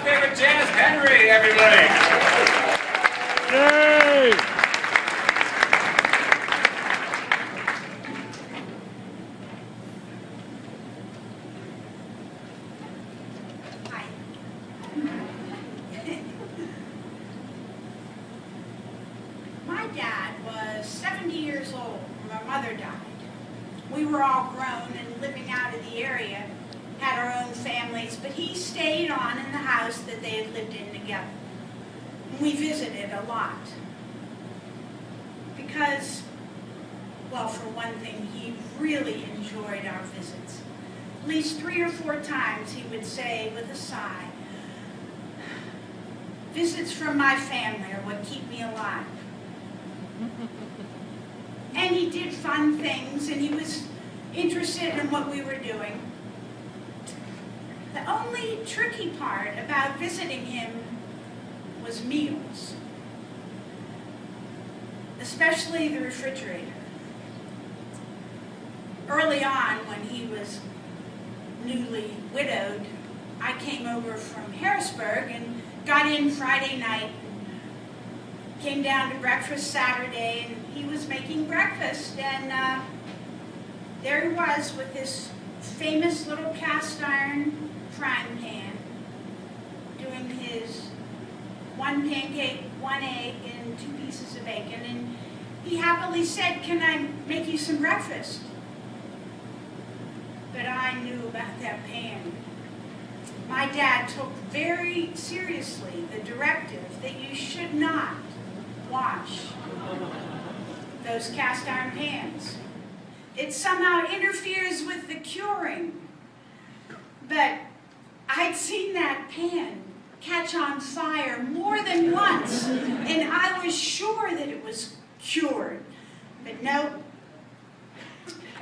favorite Janice Henry, everybody. Yay! Hi. My dad was 70 years old when my mother died. We were all grown and living out of the area, had our own families, but he stayed on in the house that they had lived in together. And we visited a lot. Because, well, for one thing, he really enjoyed our visits. At least 3 or 4 times he would say with a sigh, "Visits from my family are what keep me alive." And he did fun things, and he was interested in what we were doing. The only tricky part about visiting him was meals, especially the refrigerator. Early on, when he was newly widowed, I came over from Harrisburg and got in Friday night, came down to breakfast Saturday, and he was making breakfast, and there he was with this famous little cast iron frying pan, doing his 1 pancake, 1 egg, and 2 pieces of bacon, and he happily said, "Can I make you some breakfast?" But I knew about that pan. My dad took very seriously the directive that you should not wash those cast iron pans. It somehow interferes with the curing. But I'd seen that pan catch on fire more than once, and I was sure that it was cured. But no.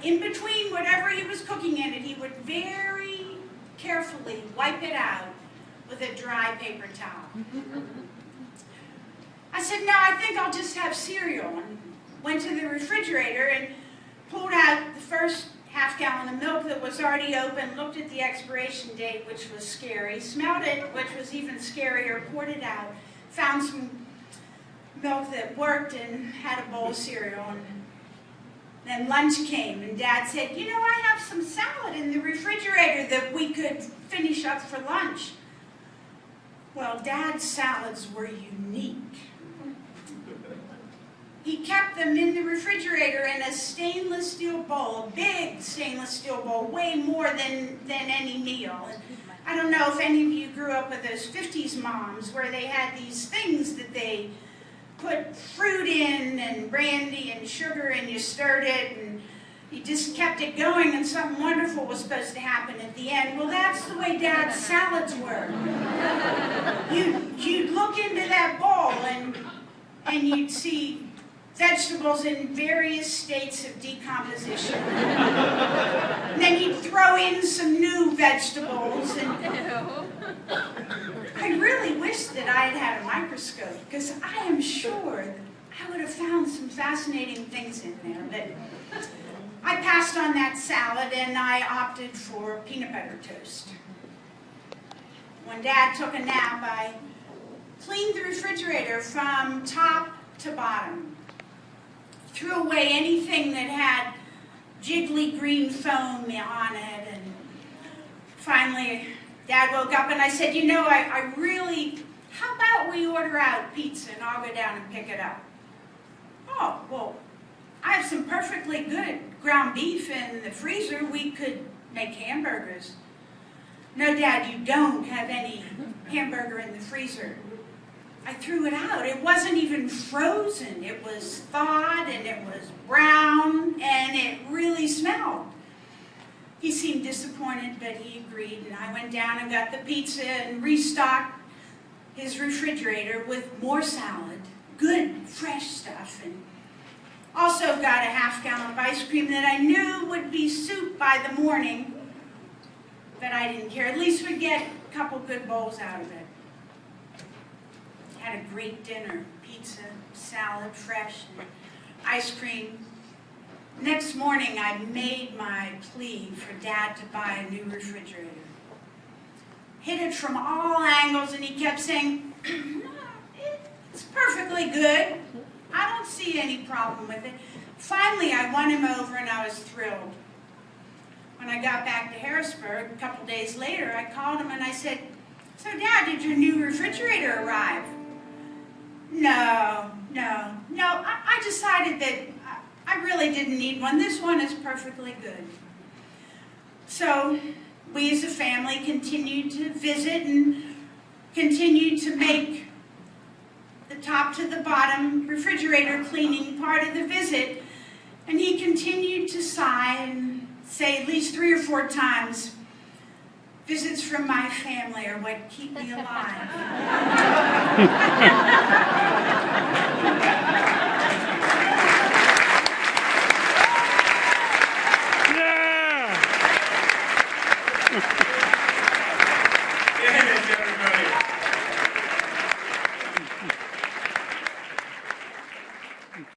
In between whatever he was cooking in it, he would very carefully wipe it out with a dry paper towel. I said, "No, I think I'll just have cereal," and went to the refrigerator and pulled out the first half-gallon of milk that was already open, looked at the expiration date, which was scary, smelled it, which was even scarier, poured it out, found some milk that worked, and had a bowl of cereal. And then lunch came, and Dad said, "You know, I have some salad in the refrigerator that we could finish up for lunch." Well, Dad's salads were unique. He kept them in the refrigerator in a stainless steel bowl, a big stainless steel bowl, way more than any meal. And I don't know if any of you grew up with those 50s moms where they had these things that they put fruit in and brandy and sugar, and you stirred it and you just kept it going, and something wonderful was supposed to happen at the end. Well, that's the way Dad's salads were. You'd look into that bowl and you'd see vegetables in various states of decomposition. And then he'd throw in some new vegetables. And I really wish that I had had a microscope, because I am sure that I would have found some fascinating things in there. But I passed on that salad, and I opted for peanut butter toast. When Dad took a nap, I cleaned the refrigerator from top to bottom. Threw away anything that had jiggly green foam on it, and finally Dad woke up and I said, "You know, I really, how about we order out pizza and I'll go down and pick it up?" "Oh, well, I have some perfectly good ground beef in the freezer. We could make hamburgers." "No, Dad, you don't have any hamburger in the freezer." I threw it out. It wasn't even frozen. It was thawed, and it was brown, and it really smelled. He seemed disappointed, but he agreed, and I went down and got the pizza and restocked his refrigerator with more salad, good, fresh stuff, and also got a half-gallon of ice cream that I knew would be soup by the morning, but I didn't care. At least we'd get a couple good bowls out of it. Had a great dinner, pizza, salad, fresh, and ice cream. Next morning, I made my plea for Dad to buy a new refrigerator. hit it from all angles, and he kept saying, it's perfectly good. I don't see any problem with it. Finally, I won him over, and I was thrilled. When I got back to Harrisburg, a couple days later, I called him and I said, so Dad, did your new refrigerator arrive? No. I decided that I really didn't need one. This one is perfectly good. So we as a family continued to visit and continued to make the top to the bottom refrigerator cleaning part of the visit. And he continued to sigh and say at least 3 or 4 times, visits from my family are what keep me alive. Janice, everybody.